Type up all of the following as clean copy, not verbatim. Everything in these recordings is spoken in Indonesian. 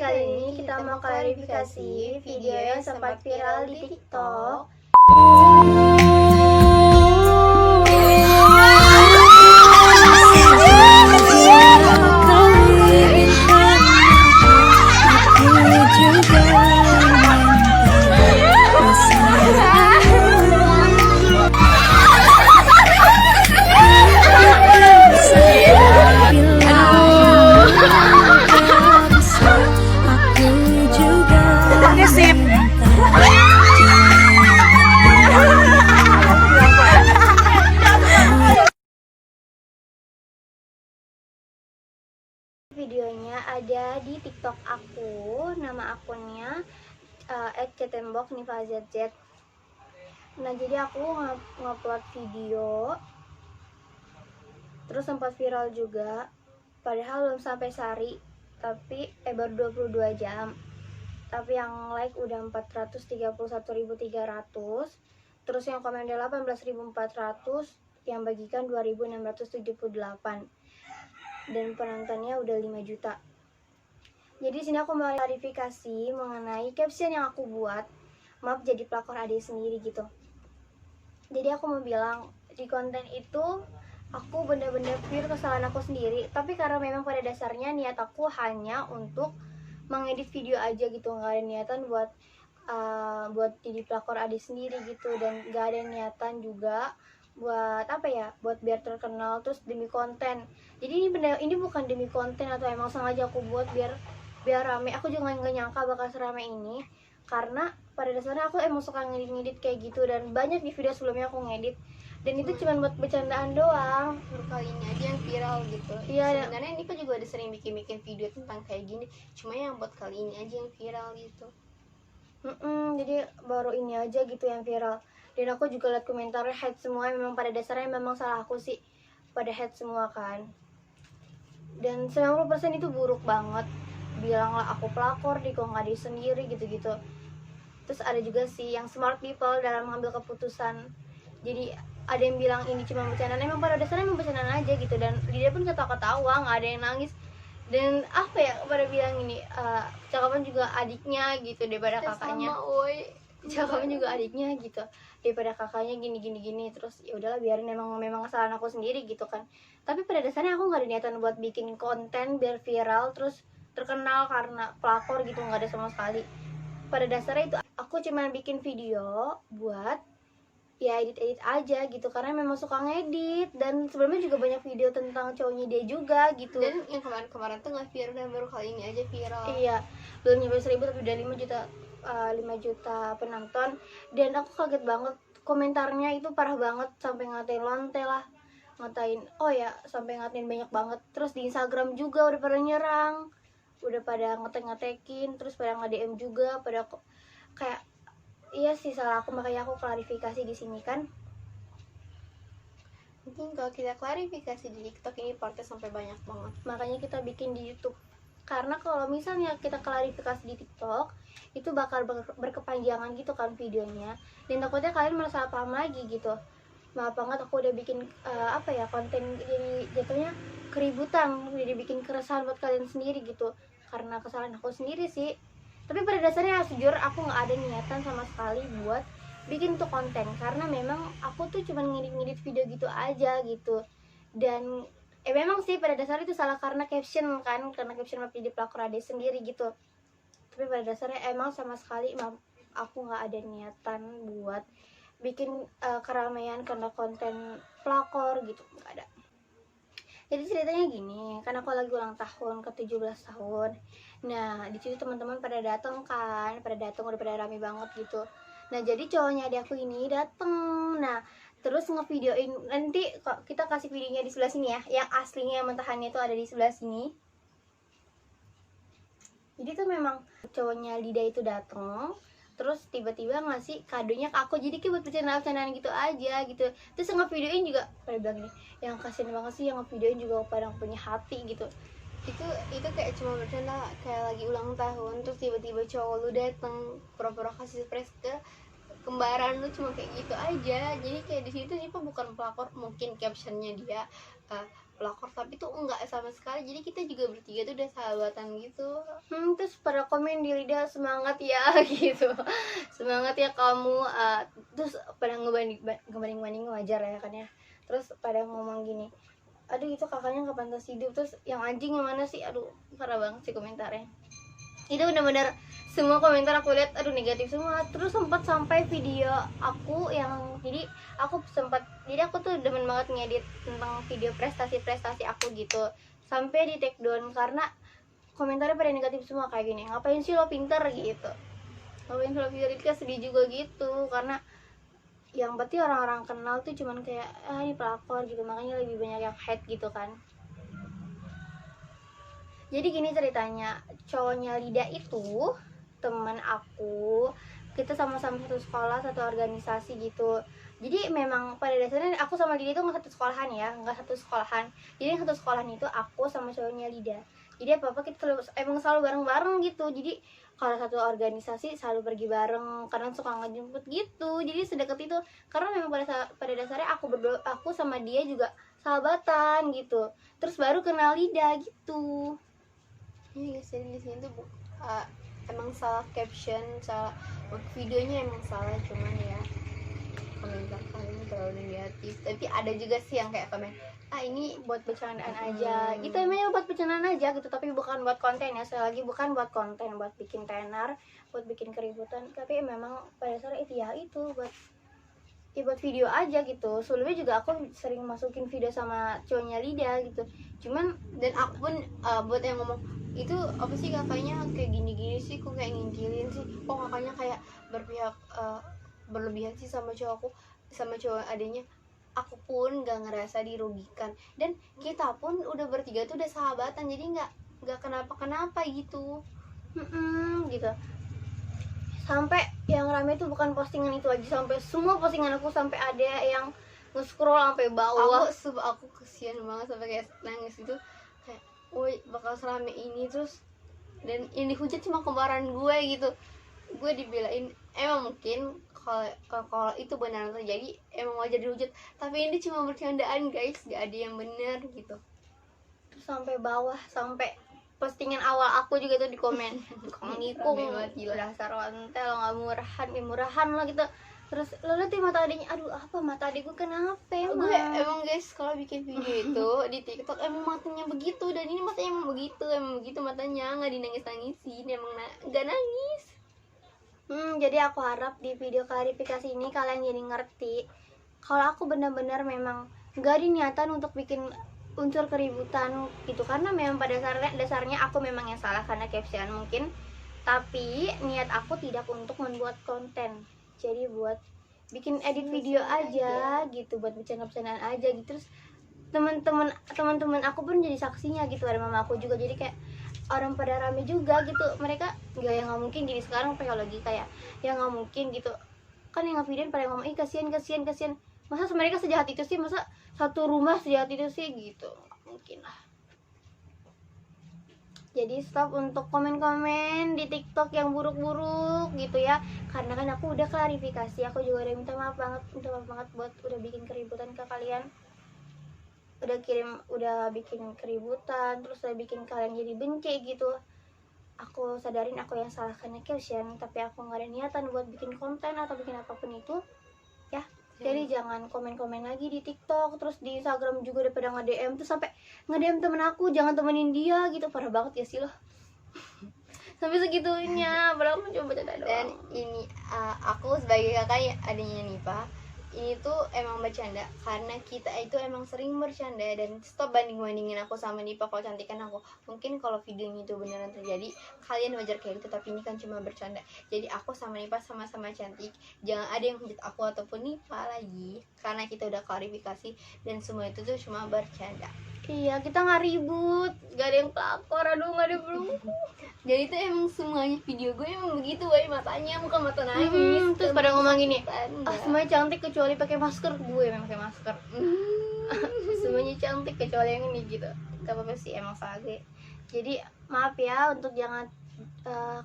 kali ini kita mau klarifikasi video yang sempat viral di TikTok. Videonya ada di TikTok aku, nama akunnya @cetembok_nivazz. Nah, jadi aku ngupload video, terus sempat viral juga. Padahal belum sampai sehari, tapi baru 22 jam. Tapi yang like udah 431.300, terus yang komen udah 18.400, yang bagikan 2.678. Dan penontonnya udah 5 juta. Jadi sini aku mau klarifikasi mengenai caption yang aku buat. Maaf jadi pelakor adik sendiri gitu. Jadi aku mau bilang di konten itu aku bener-bener pure kesalahan aku sendiri. Tapi karena memang pada dasarnya niat aku hanya untuk mengedit video aja gitu, nggak ada niatan buat jadi pelakor adik sendiri gitu, dan nggak ada niatan juga buat buat biar terkenal terus demi konten. Jadi ini bukan demi konten atau emang sengaja aku buat biar rame. Aku juga nggak nyangka bakal serame ini, karena pada dasarnya aku emang suka ngedit kayak gitu, dan banyak di video sebelumnya aku ngedit, dan itu cuma buat bercandaan doang. Baru kali ini aja yang viral gitu. Iya, sebenarnya Nika juga udah sering bikin video tentang kayak gini, cuma yang buat kali ini aja yang viral gitu. Jadi baru ini aja gitu yang viral. Dan aku juga liat komentarnya hate semua. Memang pada dasarnya memang salah aku sih, pada hate semua kan. Dan 90% itu buruk banget. Bilanglah aku pelakor, di kok nggak di sendiri gitu-gitu. Terus ada juga sih yang smart people dalam mengambil keputusan. Jadi ada yang bilang ini cuma bercandaan, emang pada dasarnya emang bercandaan aja gitu. Dan dia pun ketawa-ketawa, nggak ada yang nangis. Dan pada bilang ini cakapan juga adiknya gitu daripada kakaknya. Cakapan juga adiknya gitu daripada kakaknya gini. Terus ya udahlah, biarin, memang kesalahan aku sendiri gitu kan. Tapi pada dasarnya aku nggak ada niatan buat bikin konten biar viral terus terkenal karena pelakor gitu, nggak ada sama sekali. Pada dasarnya itu aku cuma bikin video buat ya edit aja gitu, karena memang suka ngedit. Dan sebelumnya juga banyak video tentang cowoknya dia juga gitu. Dan yang kemarin tuh nggak viral, dan baru kali ini aja viral. Iya, belum nyampe 1.000 tapi udah 5 juta penonton. Dan aku kaget banget, komentarnya itu parah banget, sampai ngatain lonte lah, sampai ngatain banyak banget. Terus di Instagram juga udah pada nyerang, udah pada ngetek-ngetekin, terus pada nge-DM juga, pada kayak iya sih salah aku, makanya aku klarifikasi di sini kan. Mungkin kalau kita klarifikasi di TikTok ini partnya sampai banyak banget, makanya kita bikin di YouTube. Karena kalau misalnya kita klarifikasi di TikTok itu bakal berkepanjangan gitu kan videonya, dan takutnya kalian malah salah paham lagi gitu. Maaf banget aku udah bikin konten jadi jatuhnya keributan, jadi bikin keresahan buat kalian sendiri gitu, karena kesalahan aku sendiri sih. Tapi pada dasarnya jujur aku nggak ada niatan sama sekali buat bikin tuh konten, karena memang aku tuh cuma ngedit video gitu aja gitu. Dan memang sih pada dasarnya itu salah karena caption kan, karena caption mah jadi pelakor adik sendiri gitu. Tapi pada dasarnya emang sama sekali aku nggak ada niatan buat bikin keramaian karena konten pelakor gitu, nggak ada. Jadi ceritanya gini, kan aku lagi ulang tahun ke 17 tahun. Nah, di situ teman-teman pada datang udah pada rame banget gitu. Nah, jadi cowoknya adik aku ini dateng. Nah, terus ngevideoin, nanti kok kita kasih videonya di sebelah sini ya, yang aslinya mentahannya itu ada di sebelah sini. Jadi tuh memang cowoknya Lida itu dateng, terus tiba-tiba ngasih kadonya ke aku, jadi kayak buat bercandaan gitu aja gitu. Terus ngevideoin juga pada bilang nih, yang kasian banget sih yang ngevideoin juga pada punya hati gitu. Itu kayak cuma bercanda, kayak lagi ulang tahun terus tiba-tiba cowok lu dateng pura-pura kasih surprise ke kembaran lu, cuma kayak gitu aja. Jadi kayak di situ sih bukan pelakor, mungkin captionnya dia pelakor, tapi tuh enggak sama sekali. Jadi kita juga bertiga tuh udah sahabatan gitu. Terus pada komen di Lida, semangat ya gitu, semangat ya kamu. Terus pada ngebanding wajar ya kan ya. Terus pada ngomong gini, aduh itu kakaknya nggak pantas hidup. Terus yang anjing yang mana sih, aduh parah banget sih komentarnya. Itu benar-benar semua komentar aku lihat aduh negatif semua. Terus sempat sampai video aku yang jadi aku tuh demen banget ngedit tentang video prestasi aku gitu, sampai di take down karena komentarnya pada negatif semua kayak gini, ngapain sih lo pinter gitu, ngapain sih lo pinter. Itu kan sedih juga gitu, karena yang berarti orang-orang kenal tuh cuman kayak ini pelakor gitu, makanya lebih banyak yang hate gitu kan. Jadi gini ceritanya, cowoknya Lida itu teman aku, kita sama-sama satu sekolah, satu organisasi gitu. Jadi memang pada dasarnya aku sama Lida itu nggak satu sekolahan ya, nggak satu sekolahan. Jadi yang satu sekolahan itu aku sama cowoknya Lida. Jadi apa-apa kita emang selalu bareng-bareng gitu. Jadi kalau satu organisasi selalu pergi bareng, kadang suka ngejemput gitu. Jadi sedekat itu, karena memang pada dasarnya aku sama dia juga sahabatan gitu. Terus baru kenal Lida gitu. Iya guys, jadi di sini tuh emang salah caption, salah videonya, emang salah, cuman ya komentar kalian terlalu negatif. Tapi ada juga sih yang kayak komen, ini buat bercandaan aja gitu, emangnya buat bercandaan aja gitu, tapi bukan buat konten ya. Sekali lagi bukan buat konten, buat bikin tenar, buat bikin keributan. Tapi memang pada dasarnya itu buat video aja gitu. Sebelumnya juga aku sering masukin video sama cowoknya Lida gitu, cuman dan aku pun buat yang ngomong itu apa sih kakaknya kayak gini-gini sih, kok kayak ngintilin sih, kok kakaknya kayak berpihak berlebihan sih sama cowokku, sama cowok adanya. Aku pun gak ngerasa dirugikan, dan kita pun udah bertiga tuh udah sahabatan, jadi nggak kenapa-kenapa gitu. Gitu. Sampai yang rame tuh bukan postingan itu aja, sampai semua postingan aku, sampai ada yang nge-scroll sampai bawah. Aku kesian banget sampai kayak nangis gitu, kayak woi bakal serame ini. Terus dan ini hujat cuma kembaran gue gitu, gue dibelain. Emang mungkin kalau itu benar terjadi emang wajar dihujat, tapi ini cuma bercandaan guys, gak ada yang benar gitu. Terus sampai bawah, sampai postingan awal aku juga tuh di komen nikung dasar wantel, nggak murahan lah gitu. Terus lo liat mata adiknya, aduh apa mata adik gue kenapa emang? Gue emang guys kalau bikin video itu di TikTok emang matanya begitu, dan ini matanya emang begitu matanya, nggak dinangis-nangisin, emang nggak nangis. Jadi aku harap di video klarifikasi ini kalian jadi ngerti kalau aku benar-benar memang gak ada niatan untuk bikin unsur keributan gitu, karena memang pada dasarnya aku memang yang salah karena caption mungkin, tapi niat aku tidak untuk membuat konten, jadi buat bikin edit video aja gitu, buat bercanda-bercandaan aja gitu. Terus teman-teman aku pun jadi saksinya gitu, ada mama aku juga, jadi kayak orang pada rame juga gitu. Mereka nggak mungkin, jadi sekarang lagi kayak ya nggak mungkin gitu kan, yang ngevideoin pada ngomong kasihan, masa mereka sejahat itu sih, masa satu rumah sejahat itu sih gitu, nggak mungkin lah. Jadi stop untuk komen-komen di TikTok yang buruk-buruk gitu ya, karena kan aku udah klarifikasi, aku juga udah minta maaf banget buat udah bikin keributan ke kalian, udah bikin keributan, terus udah bikin kalian jadi benci gitu. Aku sadarin aku yang salah karena caption, tapi aku nggak ada niatan buat bikin konten atau bikin apapun itu ya. Jadi jangan komen-komen lagi di TikTok, terus di Instagram juga udah pada nge-DM, terus sampai nge-DM temen aku jangan temenin dia gitu, parah banget ya sih lo. Sampai segitunya, padahal aku coba bercanda doang. Dan ini aku sebagai kakak adanya Nipa, ini tuh emang bercanda karena kita itu emang sering bercanda, dan stop banding-bandingin aku sama Nipa kalau cantikan aku. Mungkin kalau videonya itu beneran terjadi kalian wajar kayak gitu, tapi ini kan cuma bercanda. Jadi aku sama Nipa sama-sama cantik, jangan ada yang hujat aku ataupun Nipa lagi, karena kita udah klarifikasi dan semua itu tuh cuma bercanda. Iya, kita nggak ribut, gak ada yang pelakor, aduh nggak ada belum. Jadi itu emang semuanya video gue emang begitu, woy, matanya bukan mata nangis. Terus pada ngomong gini, semuanya cantik kecuali pakai masker, gue memang pakai masker. Semuanya cantik kecuali yang ini gitu. Gak apa-apa sih, emang salah gue. Jadi maaf ya untuk jangan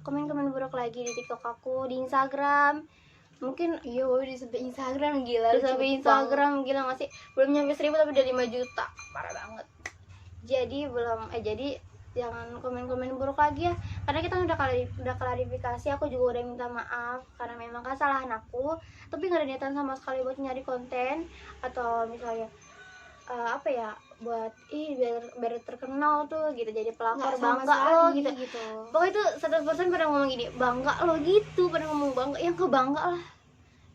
komen-komen buruk lagi di TikTok aku, di Instagram. Mungkin iya, woy, udah sampai Instagram, gila. Udah sampai Instagram, gila masih belum nyampe 1000 tapi udah 5 juta, parah banget. Jadi belum jadi jangan komen-komen buruk lagi ya, karena kita udah klarifikasi. Aku juga udah minta maaf karena memang kesalahan aku, tapi nggak ada niatan sama sekali buat nyari konten atau misalnya apa ya, buat biar terkenal tuh gitu, jadi pelakor, Nggak sama bangga lo sekali gitu. gitu. Pokoknya itu 100% pada ngomong gini, bangga lo gitu, pada ngomong bangga, yang kebangga lah.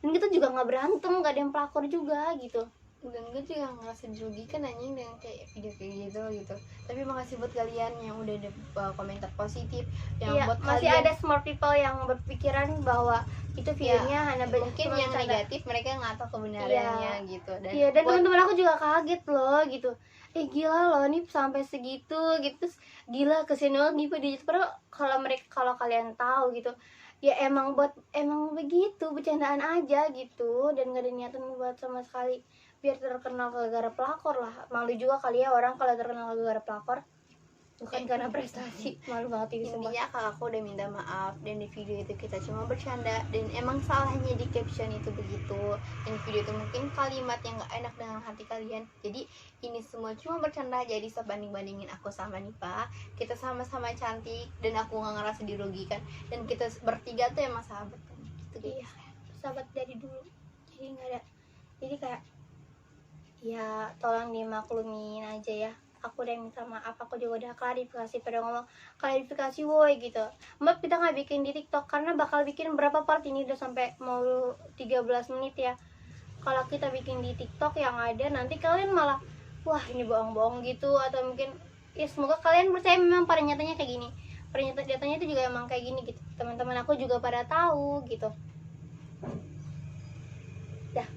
Dan kita juga nggak berantem, nggak ada yang pelakor juga gitu. Dan gue juga ngerasa dirugikan anjing dengan kayak video-video gitu. Tapi makasih buat kalian yang udah ada komentar positif, yang Iya, buat masih kalian ada smart people yang berpikiran bahwa itu videonya hanya mungkin cuma yang bercanda. negatif mereka nggak tahu kebenarannya gitu. Iya, dan buat teman-teman aku juga kaget loh gitu. Gila loh nih sampai segitu gitu. Terus gila kesian banget nih di YouTube. Padahal kalau kalian tahu gitu, ya emang begitu, bercandaan aja gitu, dan gak ada niatan buat sama sekali biar terkenal gara-gara pelakor lah. Malu juga kali ya orang kalau terkenal gara-gara pelakor, bukan karena prestasi. Malu banget ini semua. intinya kakakku udah minta maaf, dan di video itu kita cuma bercanda, dan emang salahnya di caption itu begitu. Dan video itu mungkin kalimat yang gak enak dengan hati kalian, jadi ini semua cuma bercanda. Jadi stop banding-bandingin aku sama Nipa. Kita sama-sama cantik dan aku gak ngerasa dirugikan, dan kita bertiga tuh emang sahabat kan gitu. Iya, sahabat dari dulu, jadi nggak ada, jadi kayak ya tolong dimaklumin aja ya. Aku udah minta maaf, aku juga udah klarifikasi, pada ngomong klarifikasi woi gitu. Mbak, kita nggak bikin di TikTok karena bakal bikin berapa part, ini udah sampai mau 13 menit ya. Kalau kita bikin di TikTok yang ada nanti kalian malah wah ini bohong-bohong gitu, atau mungkin ya semoga kalian percaya memang pada nyatanya kayak gini. Pada nyatanya itu juga emang kayak gini gitu. Teman-teman aku juga pada tahu gitu. Dah.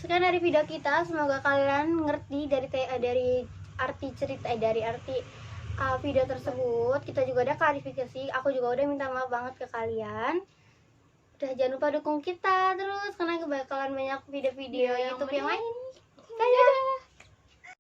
Sekian dari video kita, semoga kalian ngerti dari arti cerita dari arti video tersebut. Kita juga udah klarifikasi, aku juga udah minta maaf banget ke kalian. Udah, jangan lupa dukung kita terus karena bakalan banyak video-video Yang YouTube yang lain. lain. Dadah.